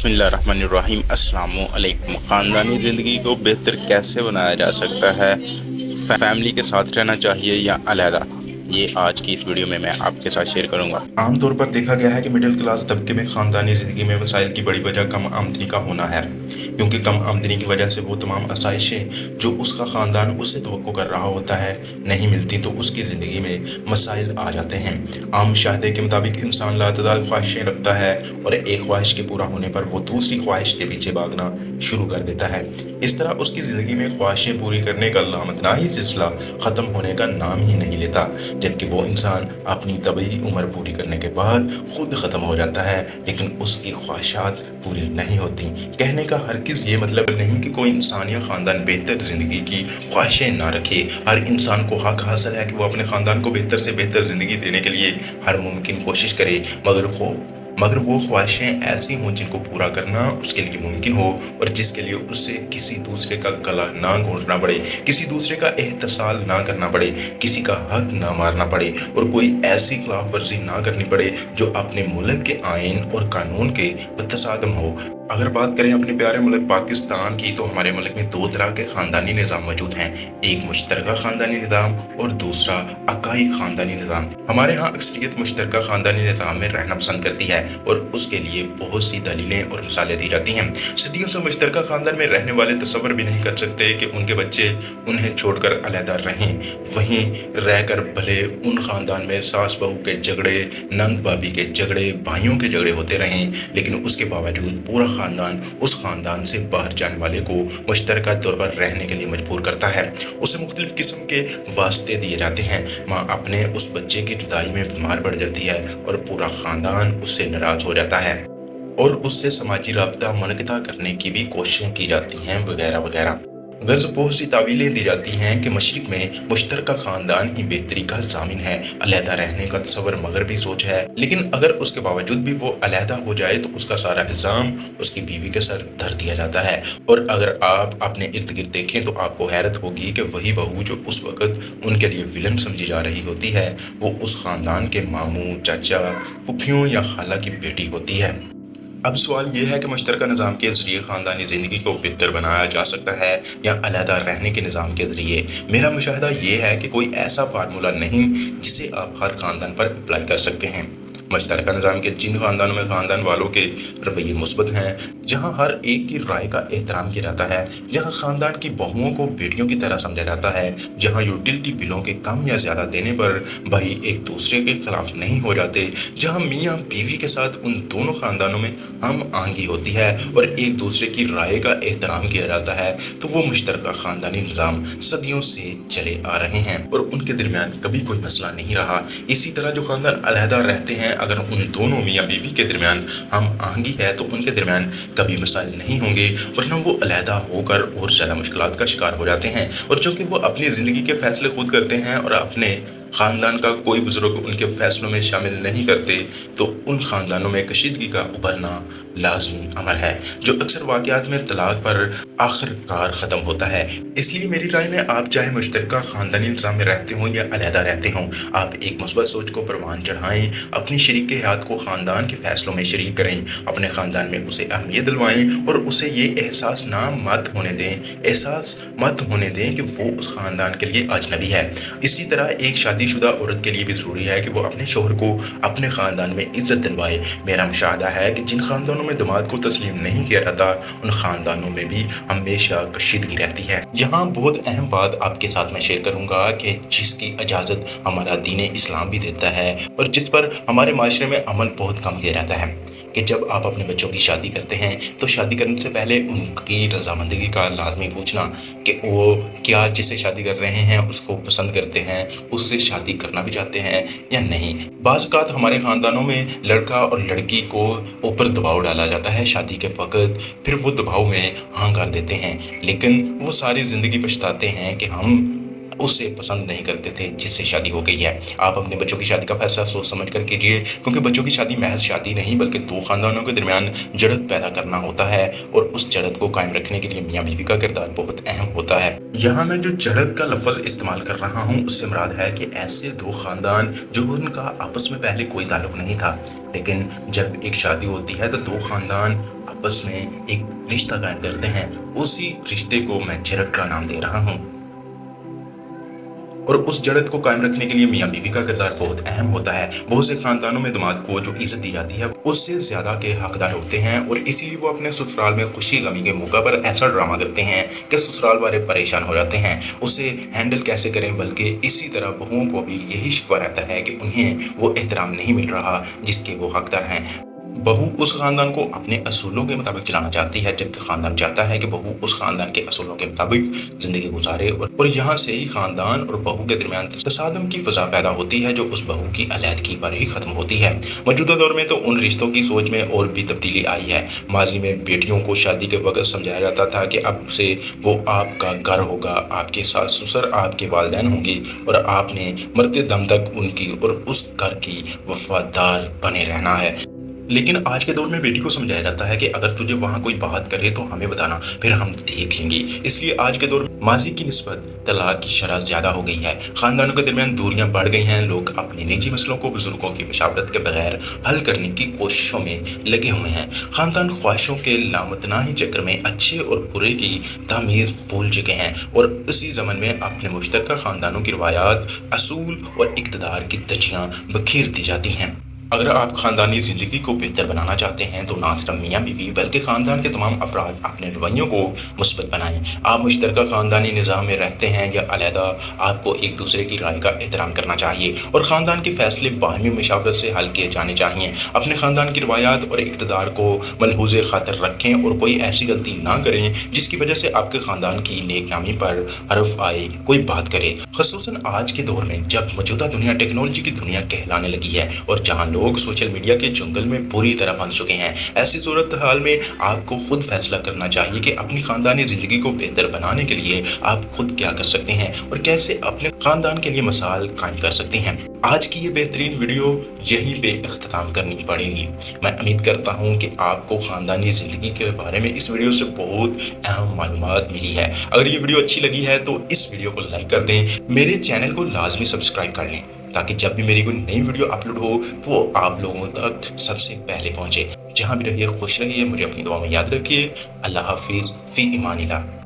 बिस्मिल्लाहिर्रहमानिर्रहीम। अस्सलामु अलैकुम। ख़ानदानी ज़िंदगी को बेहतर कैसे बनाया जा सकता है? फैमिली के साथ रहना चाहिए या अलहदा? ये आज की इस वीडियो में मैं आपके साथ शेयर करूंगा। आमतौर पर देखा गया है कि मिडिल क्लास तबके में ख़ानदानी ज़िंदगी में मसाइल की बड़ी वजह कम आमदनी का होना है, क्योंकि कम आमदनी की वजह से वो तमाम आसाइशें जो उसका ख़ानदान उससे तवक्को कर रहा होता है नहीं मिलती, तो उसकी ज़िंदगी में मसाइल आ जाते हैं। आम मुशाहदे के मुताबिक इंसान लातदार ख्वाहिशें रखता है और एक ख्वाहिश के पूरा होने पर वो दूसरी ख्वाहिश के पीछे भागना शुरू कर देता है। इस तरह उसकी ज़िंदगी में ख्वाहिशें पूरी करने का लामतनाही सिलसिला ख़त्म होने का नाम ही नहीं लेता, जबकि वो इंसान अपनी तबई उम्र पूरी करने के बाद खुद ख़त्म हो जाता है, लेकिन उसकी ख्वाहिशात पूरी नहीं होती। कहने का हरगिज़ ये मतलब नहीं कि कोई इंसान या ख़ानदान बेहतर ज़िंदगी की ख्वाहिशें ना रखे। हर इंसान को हक हासिल है कि वो अपने ख़ानदान को बेहतर से बेहतर ज़िंदगी देने के लिए हर मुमकिन कोशिश करे, मगर वो ख्वाहिशें ऐसी हों जिनको पूरा करना उसके लिए मुमकिन हो और जिसके लिए उसे किसी दूसरे का गला ना घोंटना पड़े, किसी दूसरे का एहतसाल ना करना पड़े, किसी का हक ना मारना पड़े और कोई ऐसी खिलाफ वर्जी ना करनी पड़े जो अपने मुल्क के आइन और कानून के मुतसादम हो। अगर बात करें अपने प्यारे मुल्क पाकिस्तान की, तो हमारे मुल्क में दो तरह के ख़ानदानी निज़ाम मौजूद हैं, एक मुश्तरका ख़ानदानी निज़ाम और दूसरा अकाई ख़ानदानी निज़ाम। हमारे यहाँ अक्सरियत मुश्तरका ख़ानदानी निज़ाम में रहना पसंद करती है और उसके लिए बहुत सी दलीलें और मिसालें दी जाती हैं। सदियों से मुश्तरका ख़ानदान में रहने वाले तसव्वुर भी नहीं कर सकते कि उनके बच्चे उन्हें छोड़कर अलहदा रहें। वहीं रहकर भले उन ख़ानदान में सास बहू के झगड़े, नंद भाभी के झगड़े, भाइयों के झगड़े होते रहें, लेकिन उसके बावजूद पूरा ख़ानदान उस ख़ानदान से बाहर जाने वाले को मुश्तरका तौर पर रहने के लिए मजबूर करता है। उसे मुख्तलिफ किस्म के वास्ते दिए जाते हैं। माँ अपने उस बच्चे की जुदाई में बीमार पड़ जाती है और पूरा ख़ानदान उससे नाराज़ हो जाता है और उससे समाजी राब्ता मुनक़िता करने की भी कोशिशें की जाती हैं, वगैरह वगैरह। गर्ज बहुत सी तावीलें दी जाती हैं कि मशरिक़ में मुश्तरका ख़ानदान ही बेहतरी का ज़ामिन है, अलहदा रहने का तसव्वुर मगरबी सोच है। लेकिन अगर उसके बावजूद भी वो अलहदा हो जाए तो उसका सारा इल्ज़ाम उसकी बीवी के सर धर दिया जाता है। और अगर आप अपने इर्द गिर्द देखें तो आपको हैरत होगी कि वही बहू जो उस वक़्त उनके लिए विलन समझी जा रही होती है, वो उस ख़ानदान के मामू, चाचा, फूफियों या खाला की बेटी होती है। अब सवाल ये है कि मुश्तरका निज़ाम के ज़रिए ख़ानदानी ज़िंदगी को बेहतर बनाया जा सकता है या अलहदा रहने के निज़ाम के ज़रिए। मेरा मुशाहिदा ये है कि कोई ऐसा फार्मूला नहीं जिसे आप हर ख़ानदान पर अप्लाई कर सकते हैं। मुश्तरका निज़ाम के जिन ख़ानदानों में ख़ानदान वालों के रवैये मुस्बत हैं, जहाँ हर एक की राय का एहतराम किया जाता है, जहाँ ख़ानदान की बहुओं को बेटियों की तरह समझा जाता है, जहाँ यूटिलिटी बिलों के कम या ज़्यादा देने पर भाई एक दूसरे के खिलाफ नहीं हो जाते, जहाँ मियाँ बीवी के साथ उन दोनों ख़ानदानों में हम आहंगी होती है और एक दूसरे की राय का एहतराम किया जाता है, तो वो मुश्तरका ख़ानदानी निज़ाम सदियों से चले आ रहे हैं और उनके दरमियान कभी कोई मसला नहीं रहा। इसी तरह जो ख़ानदान अलहदा रहते हैं, अगर उन दोनों मियाँ बीवी के दरमियान हम आहंगी है तो उनके दरमियान कभी मसाइल नहीं होंगे, वरना वो अलहदा होकर और ज़्यादा मुश्किलात का शिकार हो जाते हैं। और चूँकि वो अपनी ज़िंदगी के फ़ैसले खुद करते हैं और अपने ख़ानदान का कोई बुज़ुर्ग उनके फ़ैसलों में शामिल नहीं करते, तो उन ख़ानदानों में कशीदगी का उभरना लाजमी अमर है, जो अक्सर वाक़यात में तलाक पर आखिरकार ख़त्म होता है। इसलिए मेरी राय में आप चाहे मुश्तरका ख़ानदानी निज़ाम में रहते हों या अलहदा रहते हों, आप एक मुस्बत सोच को परवान चढ़ाएँ, अपनी शरीक हयात को ख़ानदान के फ़ैसलों में शरीक करें, अपने ख़ानदान में उसे अहमियत दिलवाएँ और उसे ये एहसास मत होने दें कि वो उस ख़ानदान के लिए अजनबी है। इसी तरह एक शादीशुदा औरत के लिए भी ज़रूरी है कि वो अपने शौहर को अपने ख़ानदान में इज़्ज़त दिलवाए। मेरा मुशाहिदा है कि जिन ख़ानदानों में दामाद को तस्लीम नहीं किया जाता, उन ख़ानदानों में भी हमेशा कशीदगी रहती है। यहाँ बहुत अहम बात आपके साथ मैं शेयर करूँगा कि जिसकी इजाज़त हमारा दीन इस्लाम भी देता है और जिस पर हमारे माशरे में अमल बहुत कम किया जाता है, कि जब आप अपने बच्चों की शादी करते हैं तो शादी करने से पहले उनकी रज़ामंदगी का लाजमी पूछना कि वो क्या जिससे शादी कर रहे हैं उसको पसंद करते हैं, उससे शादी करना भी चाहते हैं या नहीं। बाज़ औक़ात हमारे ख़ानदानों में लड़का और लड़की को ऊपर दबाव डाला जाता है शादी के वक़्त, फिर वो दबाव में हाँ कर देते हैं, लेकिन वो सारी ज़िंदगी पछताते हैं कि हम उसे पसंद नहीं करते थे जिससे शादी हो गई है। आप अपने बच्चों की शादी का फैसला सोच समझ कर कीजिए, क्योंकि बच्चों की शादी महज शादी नहीं बल्कि दो ख़ानदानों के दरमियान जड़त पैदा करना होता है और उस जड़त को कायम रखने के लिए मियाँ बीवी का किरदार बहुत अहम होता है। यहाँ मैं जो जड़त का लफ्ज़ इस्तेमाल कर रहा हूँ उससे मुराद है कि ऐसे दो ख़ानदान जो उनका आपस में पहले कोई ताल्लुक़ नहीं था, लेकिन जब एक शादी होती है तो दो ख़ानदान आपस में एक रिश्ता कायम करते हैं, उसी रिश्ते को मैं झिड़क का नाम दे रहा हूँ। और उस जड़त को कायम रखने के लिए मियाँ बीवी का किरदार बहुत अहम होता है। बहुत से खानदानों में दामाद को जो इज्जत दी जाती है उससे ज्यादा के हकदार होते हैं, और इसीलिए वो अपने ससुराल में खुशी गमी के मौका पर ऐसा ड्रामा करते हैं कि ससुराल वाले परेशान हो जाते हैं उसे हैंडल कैसे करें। बल्कि इसी तरह बहुओं को भी यही शिकवा रहता है कि उन्हें वो एहतराम नहीं मिल रहा जिसके वो हकदार हैं। बहू उस खानदान को अपने असूलों के मुताबिक चलाना चाहती है, जबकि खानदान चाहता है कि बहू उस खानदान के असूलों के मुताबिक जिंदगी गुजारे, और यहाँ से ही खानदान और बहू के दरमियान तसादम की फजा पैदा होती है, जो उस बहू की अलहदगी पर ही खत्म होती है। मौजूदा दौर में तो उन रिश्तों की सोच में और भी तब्दीली आई है। माजी में बेटियों को शादी के वक्त समझाया जाता था कि अब से वो आपका घर होगा, आपके सास ससुर आपके वालिदैन होंगी, और आपने मरते दम तक उनकी और उस घर की वफादार बने रहना है। लेकिन आज के दौर में बेटी को समझाया जाता है कि अगर तुझे वहाँ कोई बात करे तो हमें बताना, फिर हम देख लेंगे। इसलिए आज के दौर में माजी की निस्बत तलाक की शरह ज्यादा हो गई है। खानदानों के दरमियान दूरियां बढ़ गई हैं। लोग अपने निजी मसलों को बुजुर्गों की मशावरत के बगैर हल करने की कोशिशों में लगे हुए हैं। खानदान ख्वाहिशों के लामतनाही चक्र में अच्छे और बुरे की तमीज भूल चुके हैं, और इसी जमन में अपने मुश्तरका खानदानों की रवायात, असूल और इक़्तिदार की तजियाँ बखेर दी जाती हैं। अगर आप खानदानी ज़िंदगी को बेहतर बनाना चाहते हैं तो ना सिर्फ मियाँ बीवी बल्कि ख़ानदान के तमाम अफराद अपने रवैयों को मुस्बत बनाएं। आप मुश्तरका ख़ानदानी निज़ाम में रहते हैं या अलहदा, आपको एक दूसरे की राय का एहतराम करना चाहिए और ख़ानदान के फैसले बाहमी मशावरत से हल किए जाने चाहिए। अपने ख़ानदान की रवायात और इक़्तिदार को मलहूज़ ख़ातर रखें और कोई ऐसी गलती ना करें जिसकी वजह से आपके ख़ानदान की नेकनामी पर हर्फ आए कोई बात करे। ख़ुसूसन आज के दौर में जब मौजूदा दुनिया टेक्नोलॉजी की दुनिया कहलाने लगी है और जहाँ लोग सोशल मीडिया के जंगल में पूरी तरह फंस चुके हैं, ऐसी सूरत हाल में आपको खुद फैसला करना चाहिए कि अपनी खानदानी जिंदगी को बेहतर बनाने के लिए आप खुद क्या कर सकते हैं और कैसे अपने खानदान के लिए मिसाल कायम कर सकते हैं। आज की ये बेहतरीन वीडियो यहीं पे इख्तिताम करनी पड़ेगी। मैं उम्मीद करता हूँ कि आपको खानदानी जिंदगी के बारे में इस वीडियो से बहुत अहम मालूमात मिली है। अगर ये वीडियो अच्छी लगी है तो इस वीडियो को लाइक कर दें, मेरे चैनल को लाजमी सब्सक्राइब कर लें ताकि जब भी मेरी कोई नई वीडियो अपलोड हो तो वो आप लोगों तक सबसे पहले पहुंचे। जहां भी रहिए खुश रहिए, मुझे अपनी दुआ में याद रखिए। अल्लाह हाफिज, फी इमानिल्लाह।